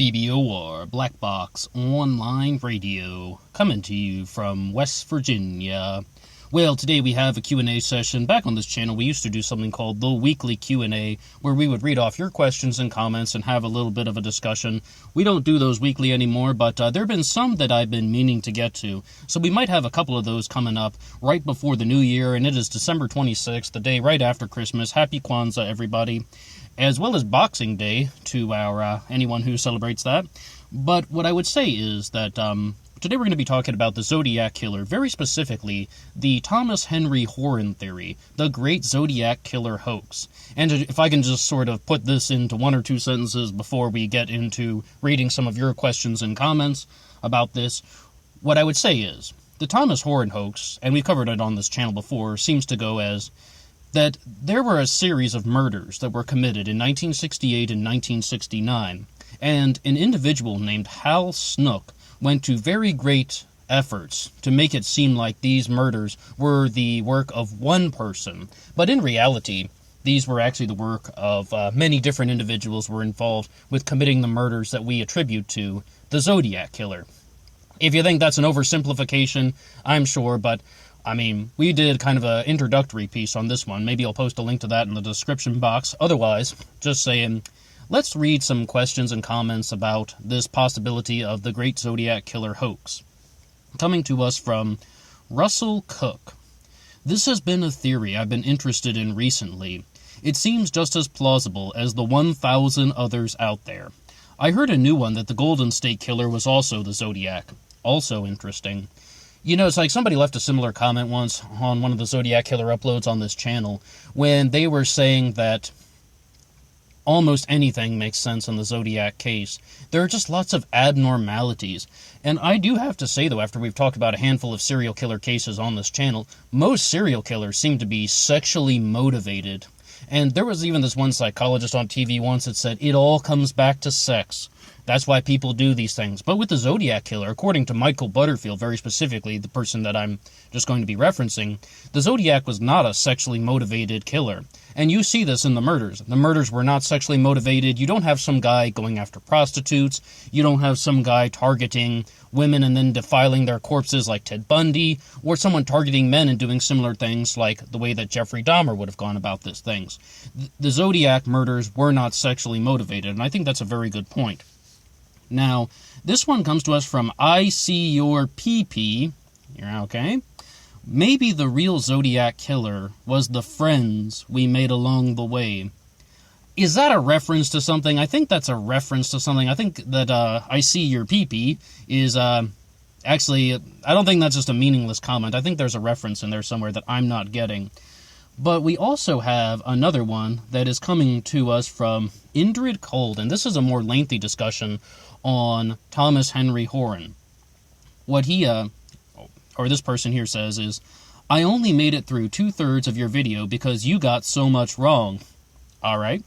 BBOR, Black Box Online Radio, coming to you from West Virginia. Well, today we have a Q&A session. Back on this channel, we used to do something called the weekly Q&A, where we would read off your questions and comments and have a little bit of a discussion. We don't do those weekly anymore, but there have been some that I've been meaning to get to. So we might have a couple of those coming up right before the new year, and it is December 26th, the day right after Christmas. Happy Kwanzaa, everybody. As well as Boxing Day to our anyone who celebrates that. But what I would say is that today we're going to be talking about the Zodiac Killer, very specifically the Thomas Henry Horan theory, the Great Zodiac Killer Hoax. And if I can just sort of put this into one or two sentences before we get into reading some of your questions and comments about this, what I would say is the Thomas Horan hoax, and we've covered it on this channel before, seems to go as that there were a series of murders that were committed in 1968 and 1969, and an individual named Hal Snook went to very great efforts to make it seem like these murders were the work of one person. But in reality, these were actually the work of many different individuals who were involved with committing the murders that we attribute to the Zodiac Killer. If you think that's an oversimplification, I'm sure, but I mean, we did kind of an introductory piece on this one. Maybe I'll post a link to that in the description box. Otherwise, just saying, let's read some questions and comments about this possibility of the Great Zodiac Killer hoax. Coming to us from Russell Cook. This has been a theory I've been interested in recently. It seems just as plausible as the 1,000 others out there. I heard a new one that the Golden State Killer was also the Zodiac. Also interesting. You know, it's like somebody left a similar comment once on one of the Zodiac Killer uploads on this channel when they were saying that almost anything makes sense in the Zodiac case. There are just lots of abnormalities. And I do have to say, though, after we've talked about a handful of serial killer cases on this channel, most serial killers seem to be sexually motivated. And there was even this one psychologist on TV once that said, it all comes back to sex. That's why people do these things. But with the Zodiac Killer, according to Michael Butterfield, very specifically, the person that I'm just going to be referencing, the Zodiac was not a sexually motivated killer. And you see this in the murders. The murders were not sexually motivated. You don't have some guy going after prostitutes. You don't have some guy targeting women and then defiling their corpses like Ted Bundy, or someone targeting men and doing similar things like the way that Jeffrey Dahmer would have gone about these things. The Zodiac murders were not sexually motivated, and I think that's a very good point. Now, this one comes to us from I See Your PP. You're okay? Maybe the real Zodiac Killer was the friends we made along the way. Is that a reference to something? I think that's a reference to something. I think that I See Your PP is actually, I don't think that's just a meaningless comment. I think there's a reference in there somewhere that I'm not getting. But we also have another one that is coming to us from Indrid Cold, and this is a more lengthy discussion on Thomas Henry Horan. What he, or this person here says is, I only made it through 2/3 of your video because you got so much wrong. Alright.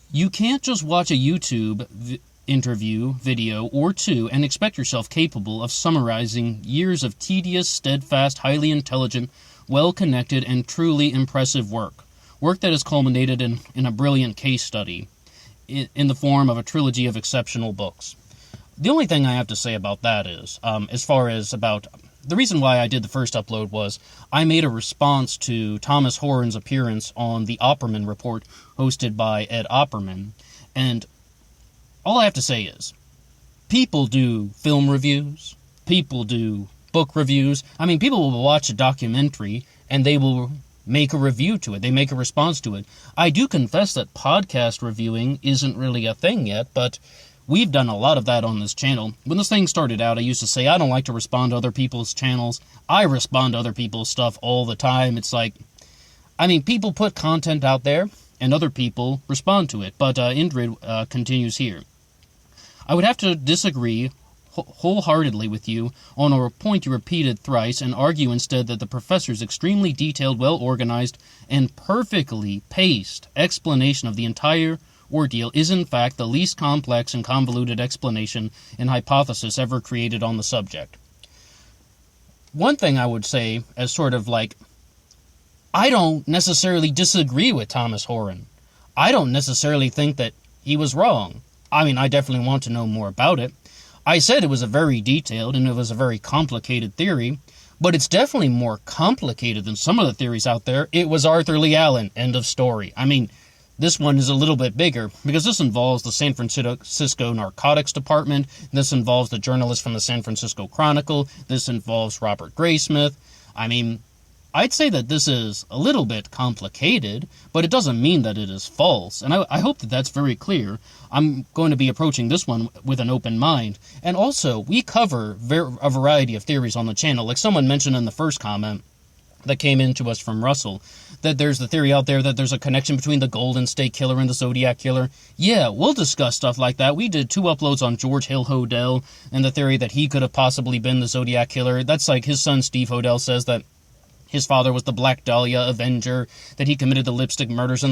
You can't just watch a YouTube interview video or two and expect yourself capable of summarizing years of tedious, steadfast, highly intelligent, well-connected, and truly impressive work. Work that has culminated in a brilliant case study in the form of a trilogy of exceptional books. The only thing I have to say about that is, as far as about the reason why I did the first upload was I made a response to Thomas Horan's appearance on the Opperman Report hosted by Ed Opperman, and all I have to say is, people do film reviews, people do book reviews. I mean, people will watch a documentary and they will make a review to it. They make a response to it. I do confess that podcast reviewing isn't really a thing yet, but we've done a lot of that on this channel. When this thing started out, I used to say, I don't like to respond to other people's channels. I respond to other people's stuff all the time. It's like, I mean, people put content out there and other people respond to it. But Indrid continues here. I would have to disagree wholeheartedly with you on a point you repeated thrice and argue instead that the professor's extremely detailed, well-organized, and perfectly paced explanation of the entire ordeal is in fact the least complex and convoluted explanation and hypothesis ever created on the subject. One thing I would say as sort of like, I don't necessarily disagree with Thomas Horan. I don't necessarily think that he was wrong. I mean, I definitely want to know more about it. I said it was a very detailed and it was a very complicated theory, but it's definitely more complicated than some of the theories out there. It was Arthur Lee Allen, end of story. I mean, this one is a little bit bigger, because this involves the San Francisco Narcotics Department, this involves the journalist from the San Francisco Chronicle, this involves Robert Graysmith. I mean, I'd say that this is a little bit complicated, but it doesn't mean that it is false, and I hope that that's very clear. I'm going to be approaching this one with an open mind, and also, we cover a variety of theories on the channel, like someone mentioned in the first comment that came in to us from Russell, that there's the theory out there that there's a connection between the Golden State Killer and the Zodiac Killer. Yeah, we'll discuss stuff like that. We did 2 uploads on George Hill Hodel and the theory that he could have possibly been the Zodiac Killer. That's like his son Steve Hodel says that his father was the Black Dahlia Avenger, that he committed the lipstick murders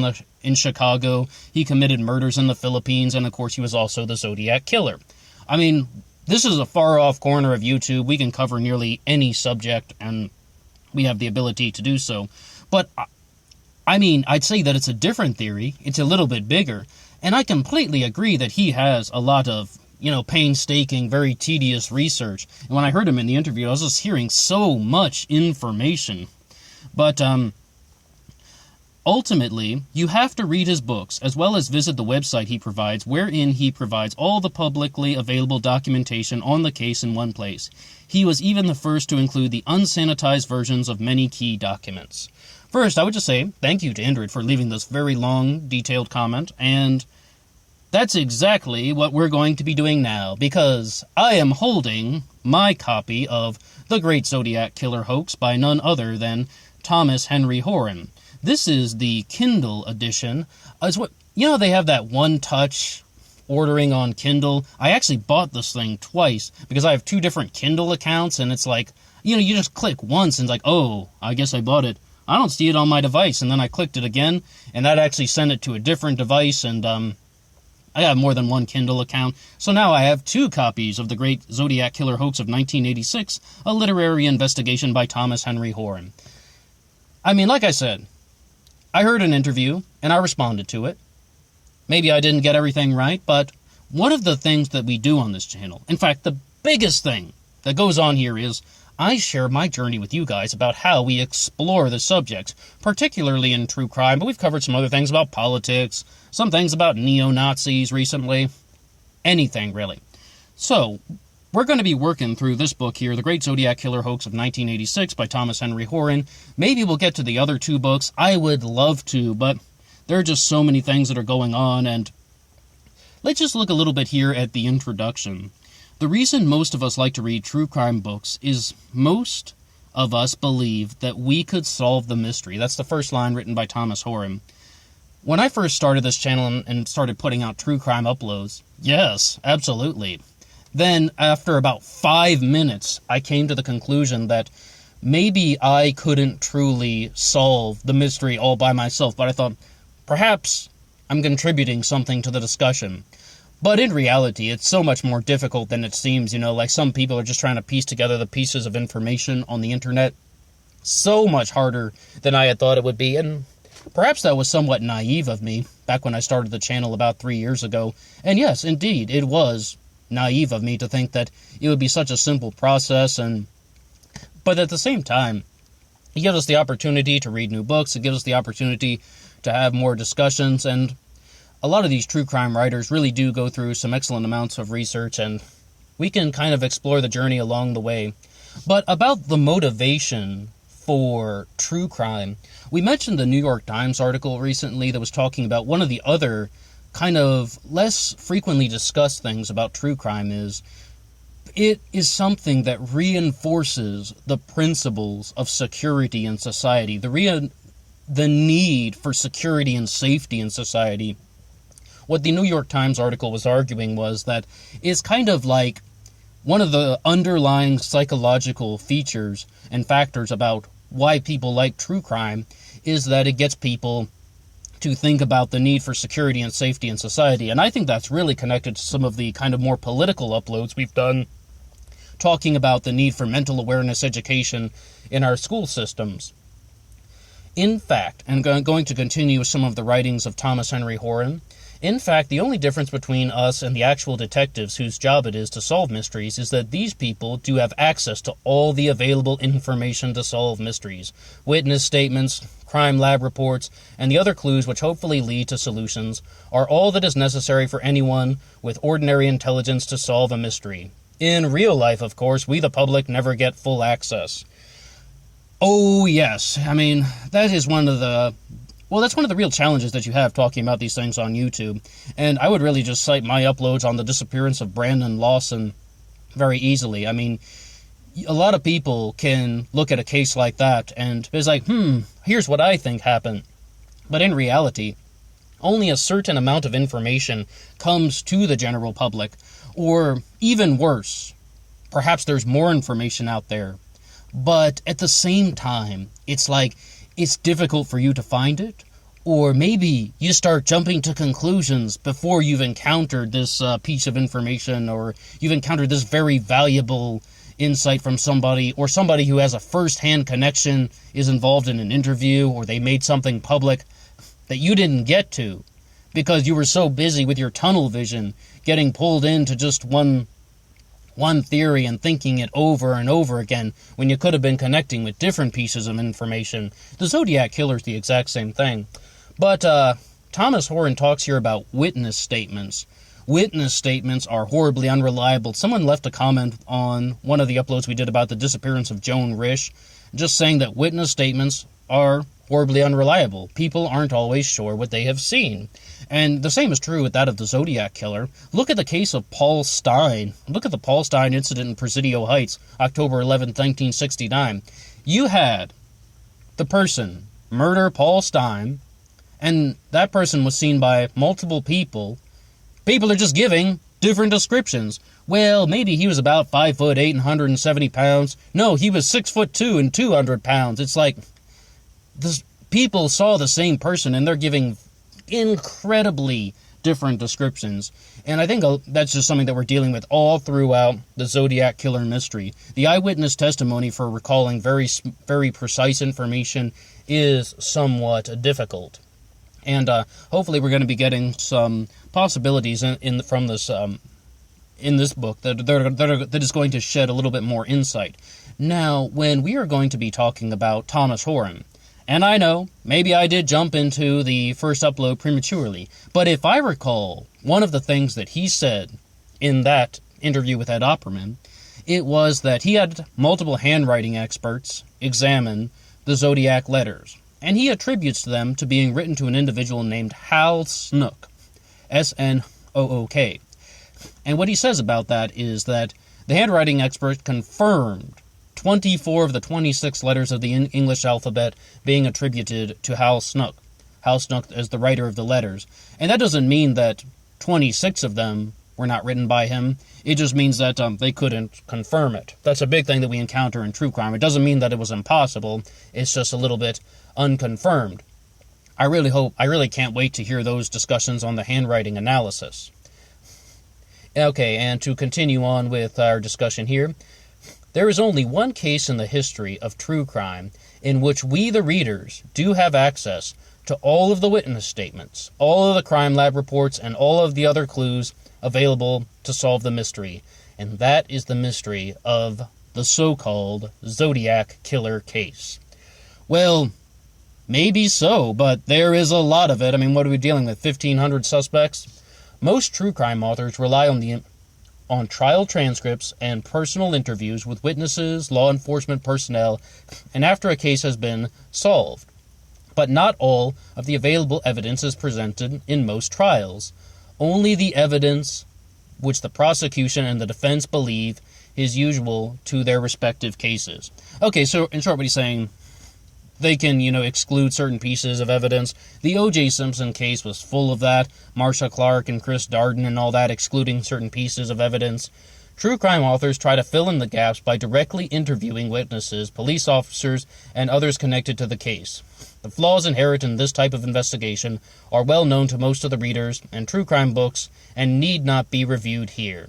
in Chicago, he committed murders in the Philippines, and of course he was also the Zodiac Killer. I mean, this is a far-off corner of YouTube. We can cover nearly any subject, and we have the ability to do so. But, I mean, I'd say that it's a different theory. It's a little bit bigger. And I completely agree that he has a lot of, painstaking, very tedious research. And when I heard him in the interview, I was just hearing so much information. But, ultimately, you have to read his books, as well as visit the website he provides, wherein he provides all the publicly available documentation on the case in one place. He was even the first to include the unsanitized versions of many key documents. First, I would just say thank you to Indrid for leaving this very long, detailed comment, and that's exactly what we're going to be doing now, because I am holding my copy of The Great Zodiac Killer Hoax by none other than Thomas Henry Horan. This is the Kindle edition. They have that one-touch ordering on Kindle. I actually bought this thing twice because I have 2 different Kindle accounts, and it's like, you just click once and it's like, oh, I guess I bought it. I don't see it on my device, and then I clicked it again, and that actually sent it to a different device, and I have more than 1 Kindle account, so now I have 2 copies of The Great Zodiac Killer Hoax of 1986, a literary investigation by Thomas Henry Horan. I mean, like I said, I heard an interview, and I responded to it. Maybe I didn't get everything right, but one of the things that we do on this channel, in fact, the biggest thing that goes on here is I share my journey with you guys about how we explore the subjects, particularly in true crime, but we've covered some other things about politics, some things about neo-Nazis recently, anything really. So, we're going to be working through this book here, The Great Zodiac Killer Hoax of 1986 by Thomas Henry Horan. Maybe we'll get to the other 2 books. I would love to, but there are just so many things that are going on, and let's just look a little bit here at the introduction. The reason most of us like to read true crime books is most of us believe that we could solve the mystery. That's the first line written by Thomas Horan. When I first started this channel and started putting out true crime uploads, yes, absolutely. Then, after about 5 minutes, I came to the conclusion that maybe I couldn't truly solve the mystery all by myself, but I thought, perhaps I'm contributing something to the discussion. But in reality, it's so much more difficult than it seems, like some people are just trying to piece together the pieces of information on the internet. So much harder than I had thought it would be, and perhaps that was somewhat naive of me back when I started the channel about 3 years ago. And yes, indeed, it was naive of me to think that it would be such a simple process, but at the same time, it gives us the opportunity to read new books, it gives us the opportunity to have more discussions, and a lot of these true crime writers really do go through some excellent amounts of research, and we can kind of explore the journey along the way. But about the motivation for true crime, we mentioned the New York Times article recently that was talking about one of the other kind of less frequently discussed things about true crime is it is something that reinforces the principles of security in society, the need for security and safety in society. What the New York Times article was arguing was that it's kind of like one of the underlying psychological features and factors about why people like true crime is that it gets people to think about the need for security and safety in society. And I think that's really connected to some of the kind of more political uploads we've done, talking about the need for mental awareness education in our school systems. In fact, and I'm going to continue with some of the writings of Thomas Henry Horan, In fact, the only difference between us and the actual detectives whose job it is to solve mysteries is that these people do have access to all the available information to solve mysteries. Witness statements, crime lab reports, and the other clues which hopefully lead to solutions are all that is necessary for anyone with ordinary intelligence to solve a mystery. In real life, of course, we the public never get full access. Oh, yes. I mean, that is that's one of the real challenges that you have talking about these things on YouTube. And I would really just cite my uploads on the disappearance of Brandon Lawson very easily. I mean, a lot of people can look at a case like that and it's like, here's what I think happened. But in reality, only a certain amount of information comes to the general public. Or even worse, perhaps there's more information out there. But at the same time, it's like, it's difficult for you to find it, or maybe you start jumping to conclusions before you've encountered this piece of information, or you've encountered this very valuable insight from somebody, or somebody who has a first-hand connection is involved in an interview, or they made something public that you didn't get to because you were so busy with your tunnel vision getting pulled into just one theory and thinking it over and over again when you could have been connecting with different pieces of information. The Zodiac Killer is the exact same thing. But Thomas Horan talks here about witness statements. Witness statements are horribly unreliable. Someone left a comment on one of the uploads we did about the disappearance of Joan Risch, just saying that witness statements are horribly unreliable. People aren't always sure what they have seen. And the same is true with that of the Zodiac Killer. Look at the case of Paul Stine. Look at the Paul Stine incident in Presidio Heights, October 11th, 1969. You had the person murder Paul Stine, and that person was seen by multiple people. People are just giving different descriptions. Well, maybe he was about 5'8" and 170 pounds. No, he was 6'2" and 200 pounds. It's like, people saw the same person, and they're giving incredibly different descriptions. And I think that's just something that we're dealing with all throughout the Zodiac Killer mystery. The eyewitness testimony for recalling very, very precise information is somewhat difficult. And hopefully we're going to be getting some possibilities from this in this book that is going to shed a little bit more insight. Now, when we are going to be talking about Thomas Horan, and I know, maybe I did jump into the first upload prematurely, but if I recall, one of the things that he said in that interview with Ed Opperman, it was that he had multiple handwriting experts examine the Zodiac letters, and he attributes them to being written to an individual named Hal Snook, S-N-O-O-K. And what he says about that is that the handwriting expert confirmed 24 of the 26 letters of the English alphabet being attributed to Hal Snook. Hal Snook as the writer of the letters. And that doesn't mean that 26 of them were not written by him. It just means that they couldn't confirm it. That's a big thing that we encounter in true crime. It doesn't mean that it was impossible. It's just a little bit unconfirmed. I really can't wait to hear those discussions on the handwriting analysis. Okay, and to continue on with our discussion here, there is only one case in the history of true crime in which we, the readers, do have access to all of the witness statements, all of the crime lab reports, and all of the other clues available to solve the mystery. And that is the mystery of the so-called Zodiac Killer case. Well, maybe so, but there is a lot of it. I mean, what are we dealing with, 1,500 suspects? Most true crime authors rely on trial transcripts and personal interviews with witnesses, law enforcement personnel, and after a case has been solved. But not all of the available evidence is presented in most trials. Only the evidence which the prosecution and the defense believe is usual to their respective cases. Okay, so in short what he's saying, they can, exclude certain pieces of evidence. The O.J. Simpson case was full of that. Marsha Clark and Chris Darden and all that, excluding certain pieces of evidence. True crime authors try to fill in the gaps by directly interviewing witnesses, police officers, and others connected to the case. The flaws inherent in this type of investigation are well known to most of the readers and true crime books and need not be reviewed here.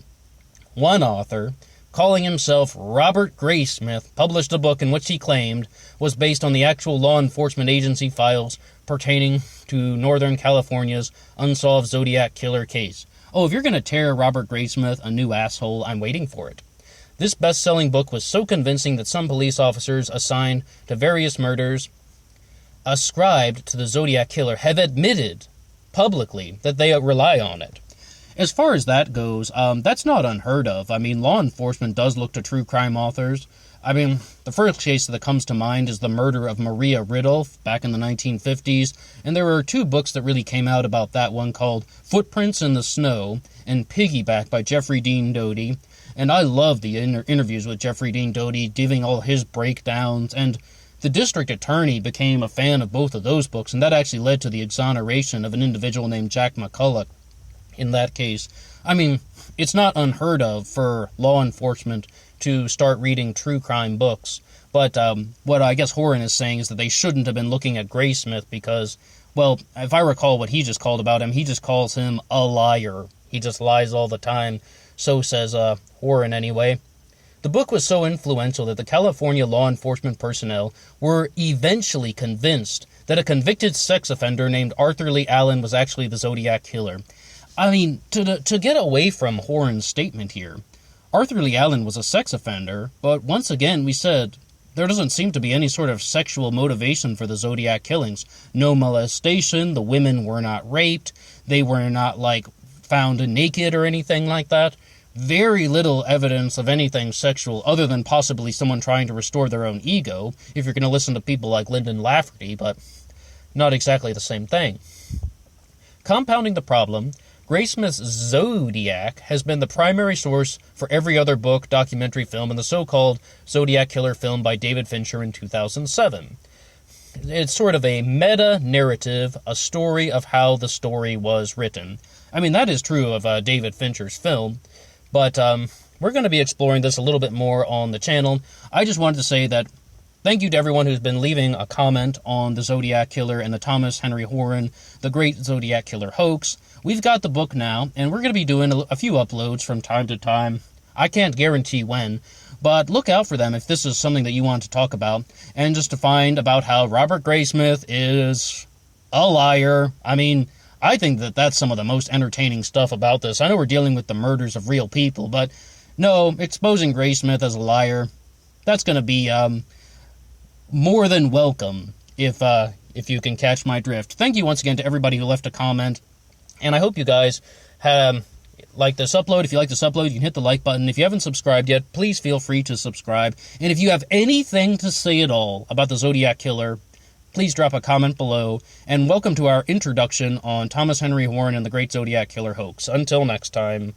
One author calling himself Robert Graysmith, published a book in which he claimed was based on the actual law enforcement agency files pertaining to Northern California's unsolved Zodiac Killer case. Oh, if you're going to tear Robert Graysmith a new asshole, I'm waiting for it. This best-selling book was so convincing that some police officers assigned to various murders ascribed to the Zodiac Killer have admitted publicly that they rely on it. As far as that goes, that's not unheard of. I mean, law enforcement does look to true crime authors. I mean, the first case that comes to mind is the murder of Maria Ridulph back in the 1950s, and there were two books that really came out about that one called Footprints in the Snow and Piggyback by Jeffrey Dean Doty. And I love the interviews with Jeffrey Dean Doty, giving all his breakdowns, and the district attorney became a fan of both of those books, and that actually led to the exoneration of an individual named Jack McCulloch in that case. I mean, it's not unheard of for law enforcement to start reading true crime books, but what I guess Horan is saying is that they shouldn't have been looking at Graysmith because, well, if I recall what he just called about him, he just calls him a liar. He just lies all the time. So says Horan anyway. The book was so influential that the California law enforcement personnel were eventually convinced that a convicted sex offender named Arthur Lee Allen was actually the Zodiac Killer. I mean, to get away from Horan's statement here, Arthur Lee Allen was a sex offender, but once again we said there doesn't seem to be any sort of sexual motivation for the Zodiac killings. No molestation, the women were not raped, they were not, found naked or anything like that. Very little evidence of anything sexual other than possibly someone trying to restore their own ego, if you're going to listen to people like Lyndon Lafferty, but not exactly the same thing. Compounding the problem, Graysmith's Zodiac has been the primary source for every other book, documentary film, and the so-called Zodiac Killer film by David Fincher in 2007. It's sort of a meta-narrative, a story of how the story was written. I mean, that is true of David Fincher's film, but we're going to be exploring this a little bit more on the channel. I just wanted to say that thank you to everyone who's been leaving a comment on the Zodiac Killer and the Thomas Henry Horan, the Great Zodiac Killer Hoax. We've got the book now, and we're going to be doing a few uploads from time to time. I can't guarantee when, but look out for them if this is something that you want to talk about, and just to find about how Robert Graysmith is a liar. I mean, I think that that's some of the most entertaining stuff about this. I know we're dealing with the murders of real people, but no, exposing Graysmith as a liar, that's going to be more than welcome if you can catch my drift. Thank you once again to everybody who left a comment, and I hope you guys like this upload. If you like this upload, you can hit the like button. If you haven't subscribed yet, please feel free to subscribe. And if you have anything to say at all about the Zodiac Killer, please drop a comment below. And welcome to our introduction on Thomas Henry Horan and the Great Zodiac Killer Hoax. Until next time.